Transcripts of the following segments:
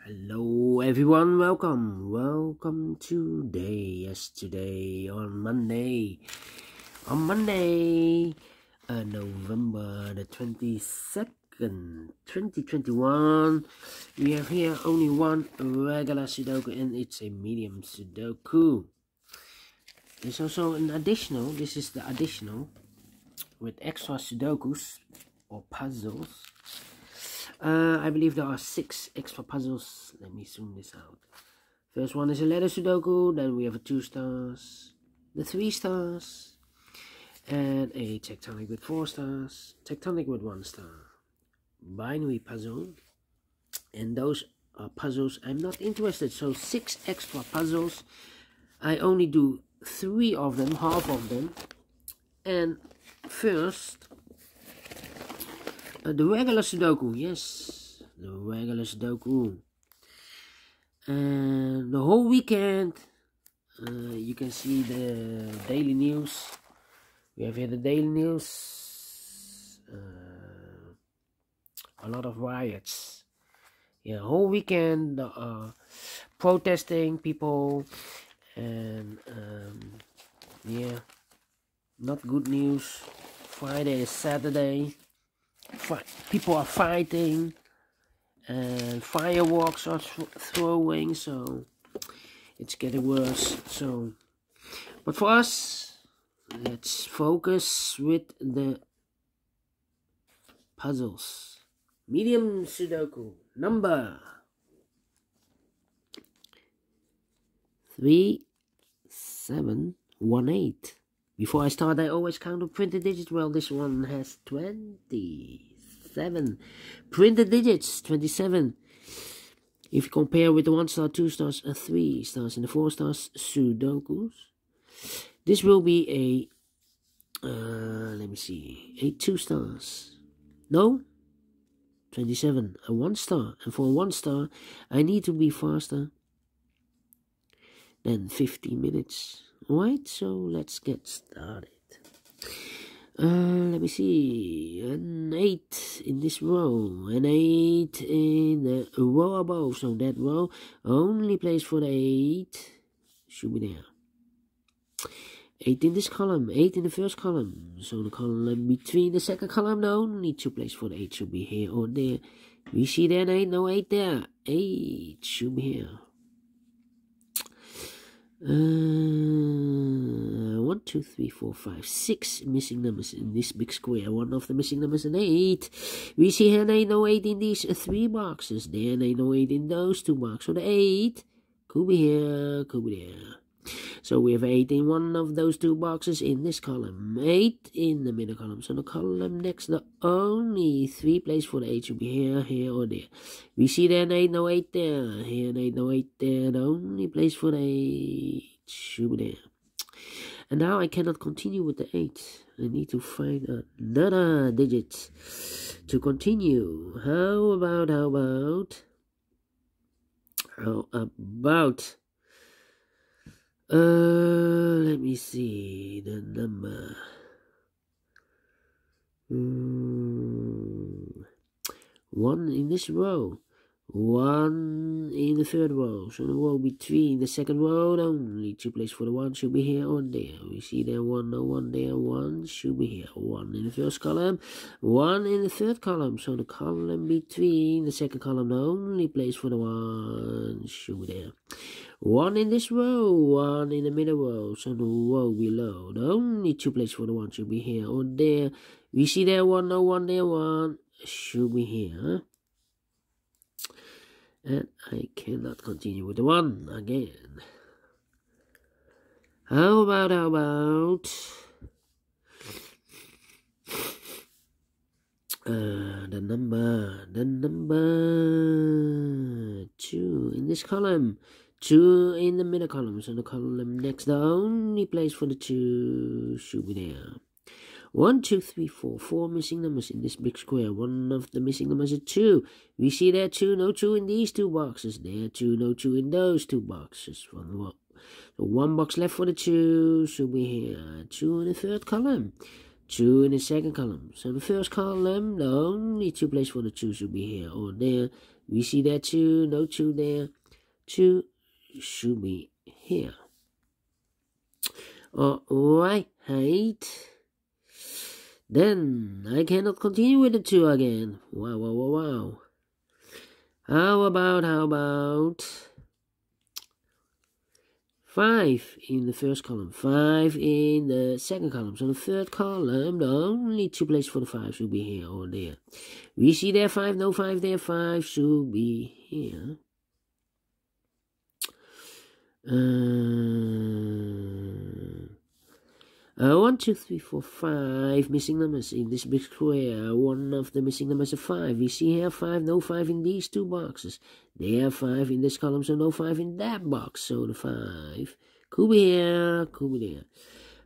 Hello everyone, welcome today. Yesterday on Monday, November the 22nd 2021, we have here only one regular Sudoku and it's a medium Sudoku. There's also an additional, this is the additional with extra Sudokus or puzzles. I believe there are 6 extra puzzles. Let me zoom this out. First one is a letter Sudoku, then we have a 2 stars, the 3 stars, and a tectonic with 4 stars, tectonic with 1 star, binary puzzle, and those are puzzles I'm not interested. So 6 extra puzzles. I only do 3 of them, half of them. And first, the regular Sudoku, yes, the regular Sudoku. And the whole weekend, you can see the daily news. We have here the daily news. A lot of riots. Yeah, whole weekend, protesting people, and yeah, not good news. Friday is Saturday. People are fighting and fireworks are throwing, so it's getting worse. So, but for us, let's focus with the puzzles. Medium Sudoku number 3718. Before I start, I always count the printed digits. Well, this one has 27 printed digits, 27. If you compare with the 1 star, 2 stars, and 3 stars, and the 4 stars Sudokus, this will be a, let me see, a 2 stars. No, 27, a 1 star. And for a 1 star, I need to be faster than 15 minutes. Alright, so let's get started. Let me see. An 8 in this row, an 8 in the row above. So that row only plays for the 8. Should be there. 8 in this column, 8 in the first column. So the column between the second column, the only 2 plays for the 8 should be here or there. We see there an 8, no 8 there. 8 should be here. 1, 2, 3, 4, 5, 6 missing numbers in this big square. One of the missing numbers an 8. We see here an 8, no 8 in these 3 boxes. There an 8, no 8 in those 2 boxes. So the 8 could be here, could be there. So we have 8 in one of those 2 boxes in this column. 8 in the middle column. So the column next, the only 3 plays for the 8 should be here, here, or there. We see there an 8, no 8 there. Here an 8, no 8 there. The only place for the 8 should be there. And now I cannot continue with the 8. I need to find another digit to continue. How about, let me see the number. 1 in this row, 1 in the third row. So the row between the second row, the only 2 places for the 1 should be here or there. We see there 1, no 1 there, 1 should be here. 1 in the first column, 1 in the third column. So the column between the second column, the only place for the 1 should be there. 1 in this row, 1 in the middle row. So the row below, the only 2 places for the 1 should be here or there. We see there 1, no 1 there, 1 should be here. And I cannot continue with the 1 again. How about the number 2 in this column, 2 in the middle column. So the column next, the only place for the 2 should be there. 1, 2, 3, 4, 4 missing numbers in this big square. One of the missing numbers is 2. We see there 2, no 2 in these 2 boxes. There 2, no 2 in those 2 boxes. So 1 box left for the 2 should be here. 2 in the third column, 2 in the second column. So the first column, the only 2 places for the 2 should be here or there. We see there 2, no 2 there. 2 should be here. Alright. Then I cannot continue with the 2 again. Wow. How about 5 in the first column, 5 in the second column. So the third column, the only 2 places for the 5 should be here or there. We see there 5, no 5 there, 5 should be here. 1, 2, 3, 4, 5 missing numbers in this big square. One of the missing numbers is 5. We see here 5, no 5 in these 2 boxes. There are 5 in this column, so no 5 in that box. So the 5 could be here, could be there.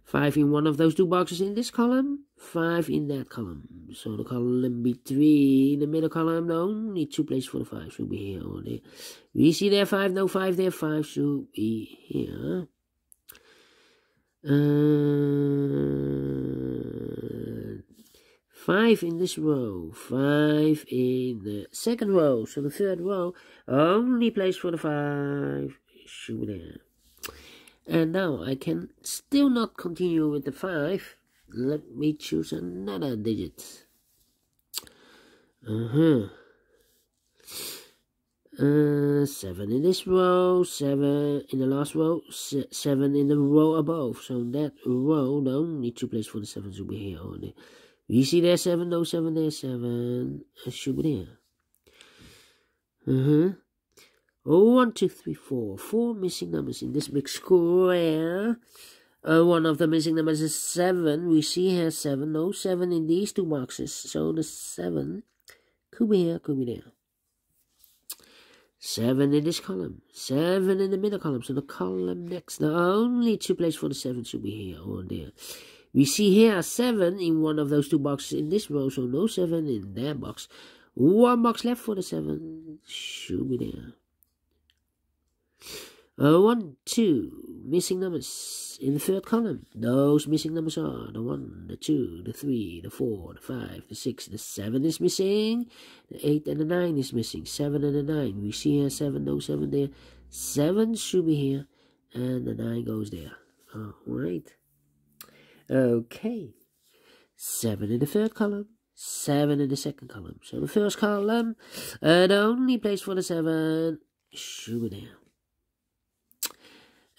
5 in one of those 2 boxes in this column, 5 in that column. So the column B3 in the middle column, the only 2 places for the 5 should be here or there. We see there 5, no 5 there, 5 should be here. 5 in this row, 5 in the second row, so the third row, only place for the 5 should be there. And now I can still not continue with the 5. Let me choose another digit. 7 in this row, 7 in the last row, 7 in the row above. So that row, the only 2 places for the 7 should be here or there. We see there 7, no 7 there, 7 should be there. 1, 2, 3, 4. 4 missing numbers in this big square. One of the missing numbers is 7. We see here 7, no 7 in these 2 boxes. So the 7 could be here, could be there. 7 in this column, 7 in the middle column, so the column next, the only 2 places for the 7 should be here or there. We see here 7 in one of those 2 boxes in this row, so no 7 in that box. 1 box left for the 7, should be there. 1, 2, missing numbers in the third column. Those missing numbers are the 1, the 2, the 3, the 4, the 5, the 6, the 7 is missing. The 8 and the 9 is missing. 7 and the 9. We see here 7, no 7 there. 7 should be here. And the 9 goes there. Alright. Okay. 7 in the third column. 7 in the second column. So the first column, the only place for the 7 should be there.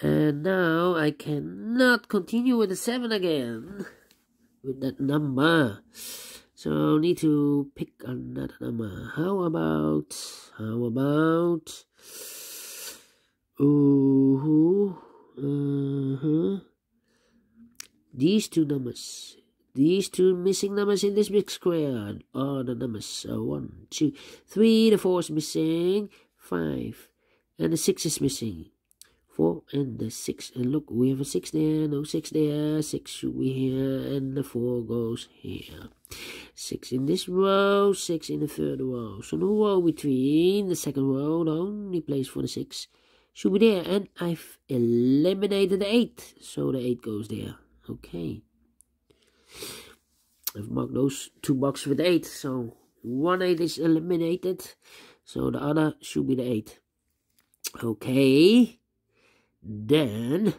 And now I cannot continue with the 7 again, with that number. So I need to pick another number. How about, these 2 numbers. These 2 missing numbers in this big square are the numbers. So 1, 2, 3, the 4 is missing, 5, and the 6 is missing. 4 and the 6, and look, we have a 6 there, no 6 there, 6 should be here, and the 4 goes here. 6 in this row, 6 in the third row. So the row between the second row, the only place for the 6 should be there, and I've eliminated the 8, so the 8 goes there. Okay. I've marked those 2 boxes with 8, so 1 8 is eliminated, so the other should be the 8. Okay. Then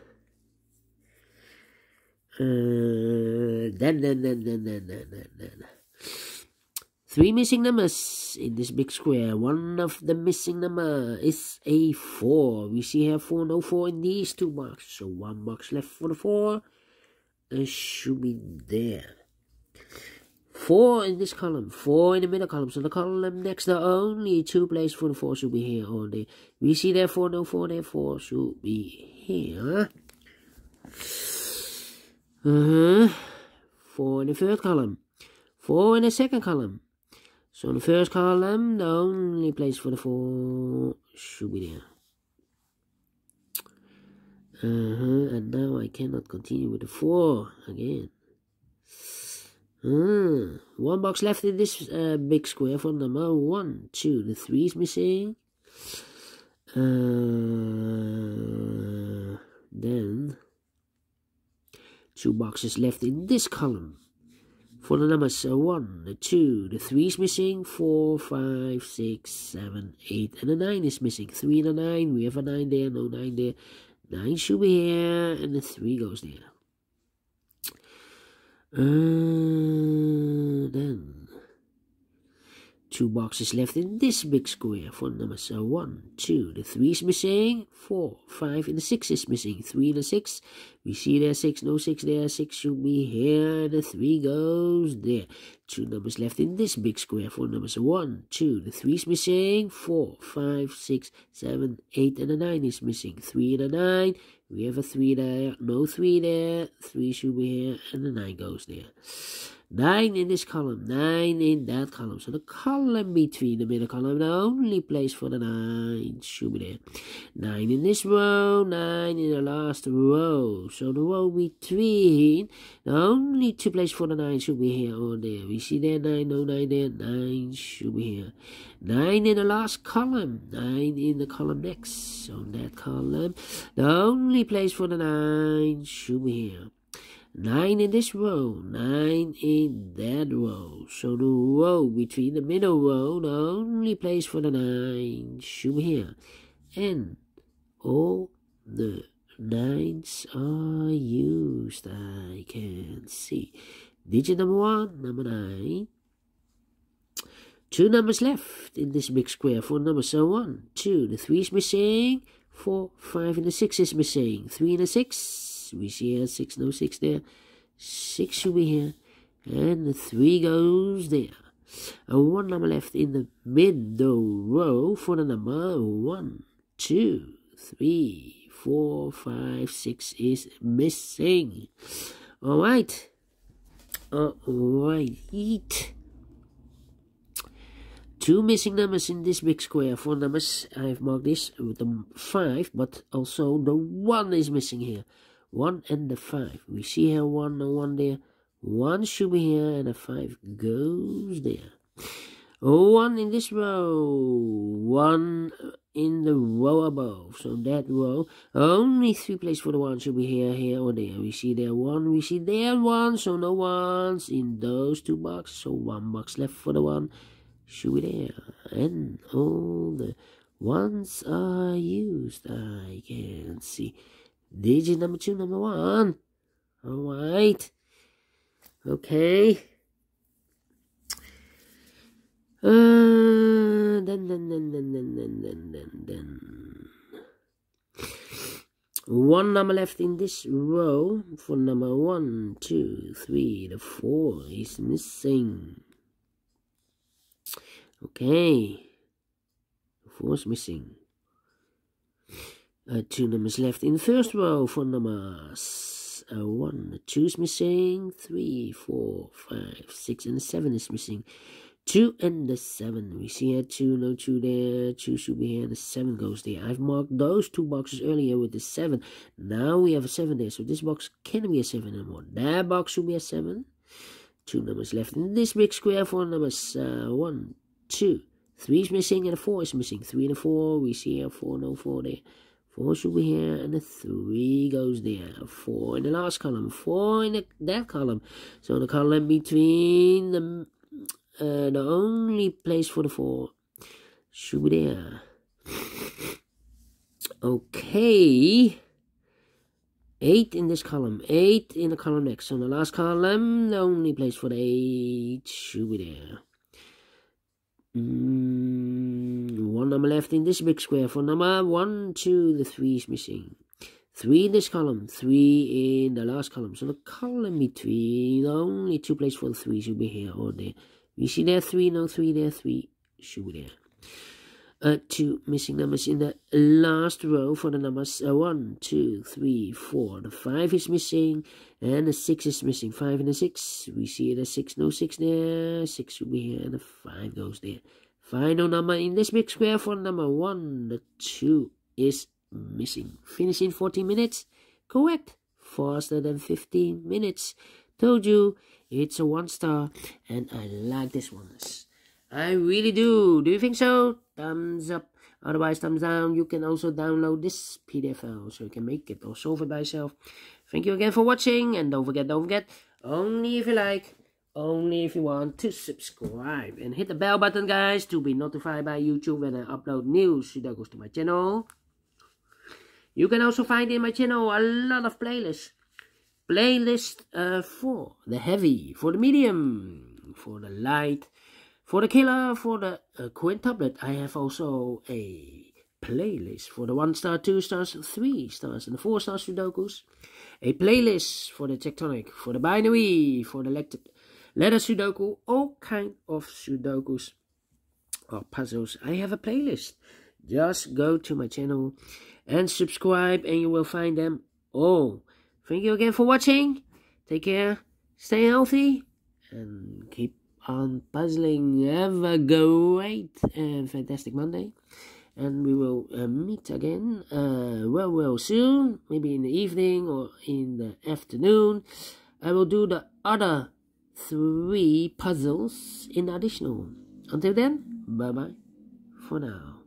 3 missing numbers in this big square. One of the missing number is a 4. We see here 4, no 4 in these 2 boxes. So 1 box left for the 4. It should be there. 4 in this column, 4 in the middle column. So the column next, the only 2 places for the 4 should be here or there. We see there 4, no 4 there, 4 should be here. 4 in the third column, 4 in the second column. So the first column, the only place for the 4 should be there. And now I cannot continue with the 4 again. 1 box left in this big square for number 1, 2. The 3 is missing. Then 2 boxes left in this column. For the numbers 1, the 2, the 3 is missing, 4, 5, 6, 7, 8, and the 9 is missing. 3 and a 9, we have a 9 there, no 9 there. 9 should be here, and the 3 goes there. Then 2 boxes left in this big square for numbers 1, 2, the 3 is missing, 4, 5, and the 6 is missing. 3 and the 6, we see there 6, no 6 there, 6 should be here, and the 3 goes there. 2 numbers left in this big square for numbers 1, 2, the 3 is missing, 4, 5, 6, 7, 8, and the 9 is missing. 3 and a 9, we have a 3 there, no 3 there, 3 should be here, and the 9 goes there. 9 in this column, 9 in that column. So the column between the middle column, the only place for the 9 should be there. 9 in this row, 9 in the last row. So the row between, the only 2 places for the 9 should be here or there. We see there 9, no 9 there, 9 should be here. 9 in the last column, 9 in the column next. So that column, the only place for the 9 should be here. 9 in this row, 9 in that row. So the row between the middle row, the only place for the 9 should be here. And all the 9s are used, I can see. Digit number 1, number 9. 2 numbers left in this big square for numbers 1, 2. The 3 is missing, 4, 5, and the 6 is missing. 3 and the 6. We see here 6, no 6 there. 6 should be here. And the 3 goes there. And 1 number left in the middle row for the number 1, 2, 3, 4, 5, 6 is missing. Alright. Alright. 2 missing numbers in this big square. 4 numbers, I've marked this with the 5, but also the 1 is missing here. 1 and the 5. We see here 1 and 1 there. 1 should be here and the 5 goes there. 1 in this row. 1 in the row above. So that row, only 3 places for the 1 should be here, here, or there. We see there 1, we see there 1. So no 1s in those 2 boxes. So 1 box left for the 1 should be there. And all the 1s are used, I can see. Digit number 2, number 1. Alright. Okay. Then. 1 number left in this row for number 1, 2, 3. The 4 is missing. Okay. The 4 is missing. 2 numbers left in the first row for numbers 1, 2 is missing, 3, 4, 5, 6, and 7 is missing. 2 and the 7. We see here 2, no 2 there, 2 should be here, the 7 goes there. I've marked those 2 boxes earlier with the 7. Now we have a 7 there, so this box can be a 7 anymore. That box should be a 7. 2 numbers left in this big square for numbers 1, 2. 3 is missing and a 4 is missing. 3 and a 4, we see here 4, no 4 there. 4 should be here, and the 3 goes there. 4 in the last column, 4 in that column. So the column between the only place for the 4 should be there. Okay. 8 in this column, 8 in the column next. So the last column, the only place for the 8 should be there. 1 number left in this big square for number 1, 2, the 3 is missing. 3 in this column, 3 in the last column. So the column between, the only 2 places for the 3 should be here or there. We see there 3, no 3 there, 3 should be there. 2 missing numbers in the last row for the numbers 1, 2, 3, 4. The 5 is missing and the 6 is missing. 5 and the 6. We see the 6, no 6 there. 6 should be here and the 5 goes there. Final number in this big square for number 1. The 2 is missing. Finish in 14 minutes. Correct. Faster than 15 minutes. Told you it's a 1 star and I like this one. I really do. Do you think so? Thumbs up. Otherwise, thumbs down. You can also download this PDF file so you can make it or solve it by yourself. Thank you again for watching. And don't forget, only if you like, only if you want to subscribe. And hit the bell button, guys, to be notified by YouTube when I upload new Sudokus to my channel. You can also find in my channel a lot of playlists. For the heavy, for the medium, for the light, for the killer, for the quintuplet. I have also a playlist for the 1 star, 2 stars, 3 stars, and the 4 star Sudokus. A playlist for the tectonic, for the binary, for the letter Sudoku, all kind of Sudokus or puzzles. I have a playlist. Just go to my channel and subscribe and you will find them all. Thank you again for watching. Take care, stay healthy, and keep on puzzling. Have a great and fantastic Monday. And we will meet again well soon, maybe in the evening or in the afternoon. I will do the other 3 puzzles in additional. Until then, bye bye for now.